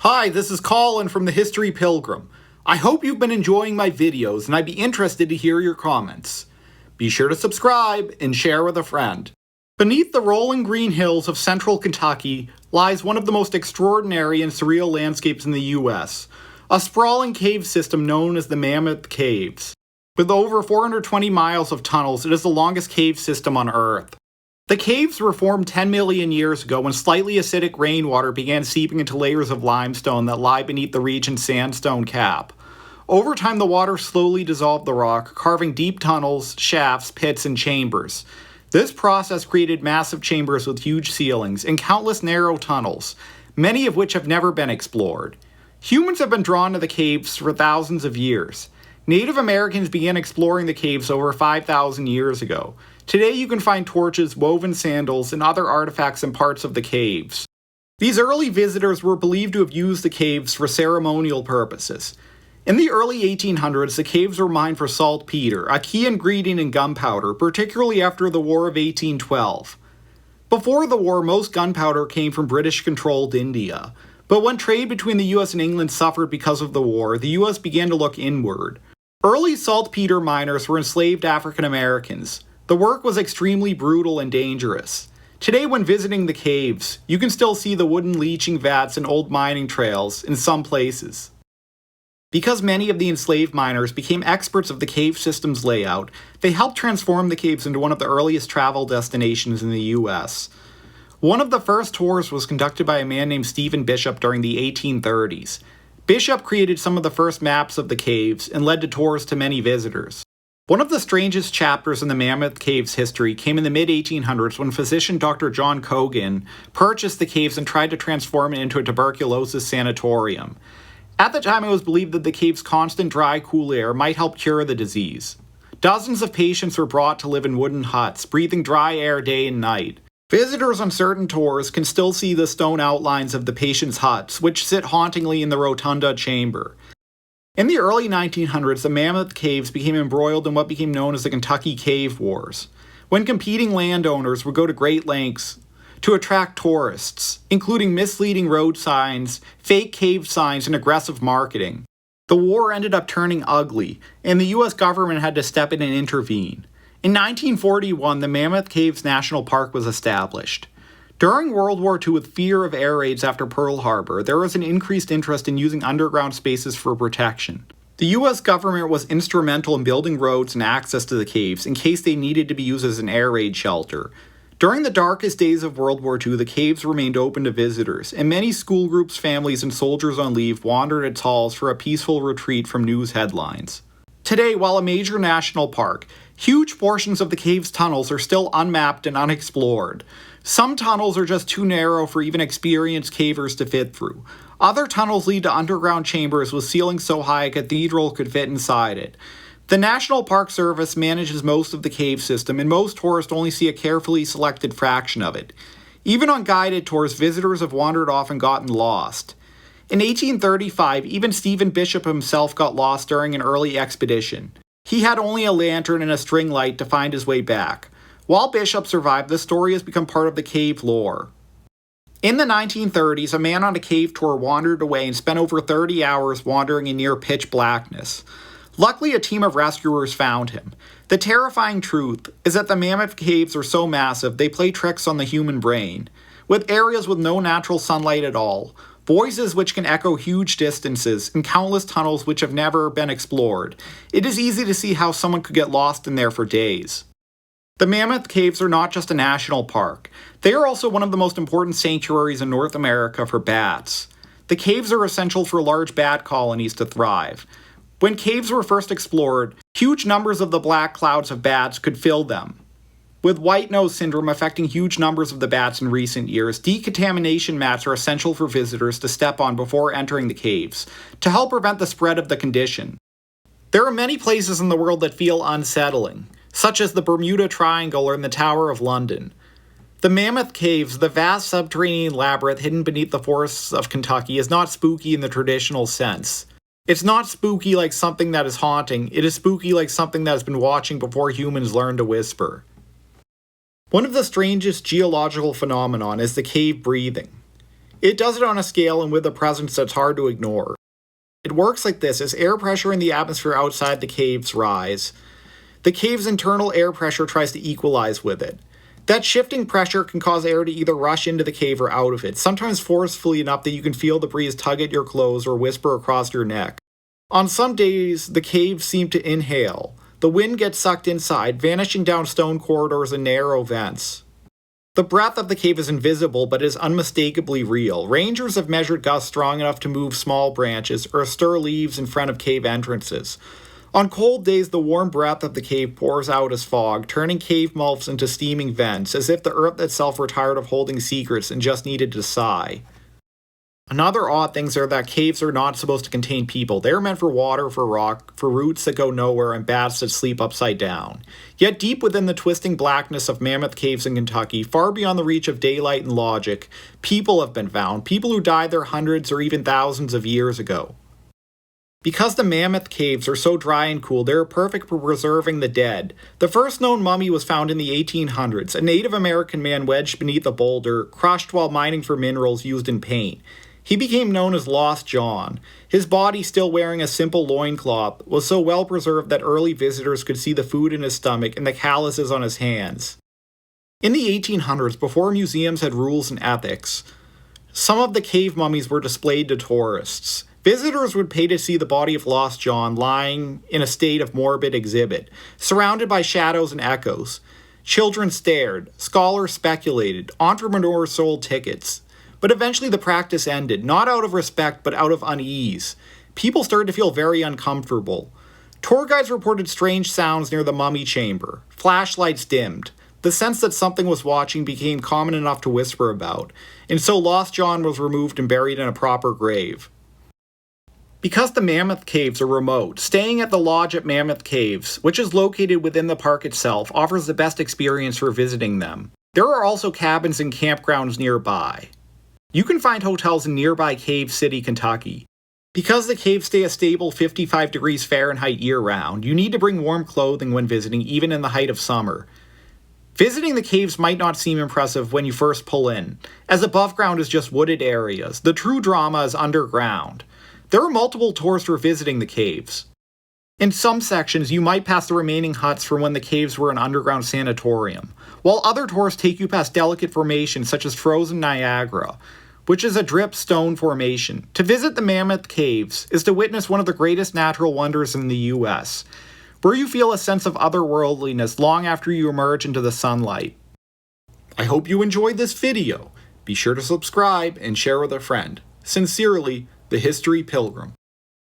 Hi, this is Colin from the History Pilgrim. I hope you've been enjoying my videos and I'd be interested to hear your comments. Be sure to subscribe and share with a friend. Beneath the rolling green hills of central Kentucky lies one of the most extraordinary and surreal landscapes in the US, a sprawling cave system known as the Mammoth Caves. With over 420 miles of tunnels, it is the longest cave system on Earth. The caves were formed 10 million years ago when slightly acidic rainwater began seeping into layers of limestone that lie beneath the region's sandstone cap. Over time, the water slowly dissolved the rock, carving deep tunnels, shafts, pits, and chambers. This process created massive chambers with huge ceilings and countless narrow tunnels, many of which have never been explored. Humans have been drawn to the caves for thousands of years. Native Americans began exploring the caves over 5,000 years ago. Today you can find torches, woven sandals, and other artifacts in parts of the caves. These early visitors were believed to have used the caves for ceremonial purposes. In the early 1800s, the caves were mined for saltpeter, a key ingredient in gunpowder, particularly after the War of 1812. Before the war, most gunpowder came from British-controlled India. But when trade between the US and England suffered because of the war, the US began to look inward. Early saltpeter miners were enslaved African Americans. The work was extremely brutal and dangerous. Today, when visiting the caves, you can still see the wooden leaching vats and old mining trails in some places. Because many of the enslaved miners became experts of the cave system's layout, they helped transform the caves into one of the earliest travel destinations in the US. One of the first tours was conducted by a man named Stephen Bishop during the 1830s. Bishop created some of the first maps of the caves and led to tours to many visitors. One of the strangest chapters in the Mammoth Caves history came in the mid-1800s when physician Dr. John Cogan purchased the caves and tried to transform it into a tuberculosis sanatorium. At the time, it was believed that the cave's constant dry, cool air might help cure the disease. Dozens of patients were brought to live in wooden huts, breathing dry air day and night. Visitors on certain tours can still see the stone outlines of the patients' huts, which sit hauntingly in the rotunda chamber. In the early 1900s, the Mammoth Caves became embroiled in what became known as the Kentucky Cave Wars, when competing landowners would go to great lengths to attract tourists, including misleading road signs, fake cave signs, and aggressive marketing. The war ended up turning ugly, and the US government had to step in and intervene. In 1941, the Mammoth Caves National Park was established. During World War II, with fear of air raids after Pearl Harbor, there was an increased interest in using underground spaces for protection. The US government was instrumental in building roads and access to the caves in case they needed to be used as an air raid shelter. During the darkest days of World War II, the caves remained open to visitors, and many school groups, families, and soldiers on leave wandered its halls for a peaceful retreat from news headlines. Today, while a major national park, huge portions of the cave's tunnels are still unmapped and unexplored. Some tunnels are just too narrow for even experienced cavers to fit through. Other tunnels lead to underground chambers with ceilings so high a cathedral could fit inside it. The National Park Service manages most of the cave system, and most tourists only see a carefully selected fraction of it. Even on guided tours, visitors have wandered off and gotten lost. In 1835, even Stephen Bishop himself got lost during an early expedition. He had only a lantern and a string light to find his way back. While Bishop survived, this story has become part of the cave lore. In the 1930s, a man on a cave tour wandered away and spent over 30 hours wandering in near pitch blackness. Luckily, a team of rescuers found him. The terrifying truth is that the Mammoth Caves are so massive they play tricks on the human brain. With areas with no natural sunlight at all, voices which can echo huge distances, and countless tunnels which have never been explored, it is easy to see how someone could get lost in there for days. The Mammoth Caves are not just a national park. They are also one of the most important sanctuaries in North America for bats. The caves are essential for large bat colonies to thrive. When caves were first explored, huge numbers of the black clouds of bats could fill them. With white nose syndrome affecting huge numbers of the bats in recent years, decontamination mats are essential for visitors to step on before entering the caves, to help prevent the spread of the condition. There are many places in the world that feel unsettling, such as the Bermuda Triangle or in the Tower of London. The Mammoth Caves, the vast subterranean labyrinth hidden beneath the forests of Kentucky, is not spooky in the traditional sense. It's not spooky like something that is haunting, it is spooky like something that has been watching before humans learned to whisper. One of the strangest geological phenomenon is the cave breathing. It does it on a scale and with a presence that's hard to ignore. It works like this: as air pressure in the atmosphere outside the caves rise, the cave's internal air pressure tries to equalize with it. That shifting pressure can cause air to either rush into the cave or out of it, sometimes forcefully enough that you can feel the breeze tug at your clothes or whisper across your neck. On some days, the caves seem to inhale. The wind gets sucked inside, vanishing down stone corridors and narrow vents. The breath of the cave is invisible, but is unmistakably real. Rangers have measured gusts strong enough to move small branches or stir leaves in front of cave entrances. On cold days, the warm breath of the cave pours out as fog, turning cave mouths into steaming vents, as if the earth itself were tired of holding secrets and just needed to sigh. Another odd thing is that caves are not supposed to contain people. They are meant for water, for rock, for roots that go nowhere, and bats that sleep upside down. Yet deep within the twisting blackness of Mammoth Caves in Kentucky, far beyond the reach of daylight and logic, people have been found, people who died there hundreds or even thousands of years ago. Because the Mammoth Caves are so dry and cool, they are perfect for preserving the dead. The first known mummy was found in the 1800s, a Native American man wedged beneath a boulder, crushed while mining for minerals used in paint. He became known as Lost John. His body, still wearing a simple loincloth, was so well preserved that early visitors could see the food in his stomach and the calluses on his hands. In the 1800s, before museums had rules and ethics, some of the cave mummies were displayed to tourists. Visitors would pay to see the body of Lost John lying in a state of morbid exhibit, surrounded by shadows and echoes. Children stared, scholars speculated, entrepreneurs sold tickets. But eventually the practice ended, not out of respect, but out of unease. People started to feel very uncomfortable. Tour guides reported strange sounds near the mummy chamber. Flashlights dimmed. The sense that something was watching became common enough to whisper about, and so Lost John was removed and buried in a proper grave. Because the Mammoth Caves are remote, staying at the lodge at Mammoth Caves, which is located within the park itself, offers the best experience for visiting them. There are also cabins and campgrounds nearby. You can find hotels in nearby Cave City, Kentucky. Because the caves stay a stable 55 degrees Fahrenheit year-round, you need to bring warm clothing when visiting, even in the height of summer. Visiting the caves might not seem impressive when you first pull in, as above ground is just wooded areas. The true drama is underground. There are multiple tours for visiting the caves. In some sections, you might pass the remaining huts from when the caves were an underground sanatorium, while other tours take you past delicate formations such as frozen Niagara, which is a drip stone formation. To visit the Mammoth Caves is to witness one of the greatest natural wonders in the US, where you feel a sense of otherworldliness long after you emerge into the sunlight. I hope you enjoyed this video. Be sure to subscribe and share with a friend. Sincerely, the History Pilgrim.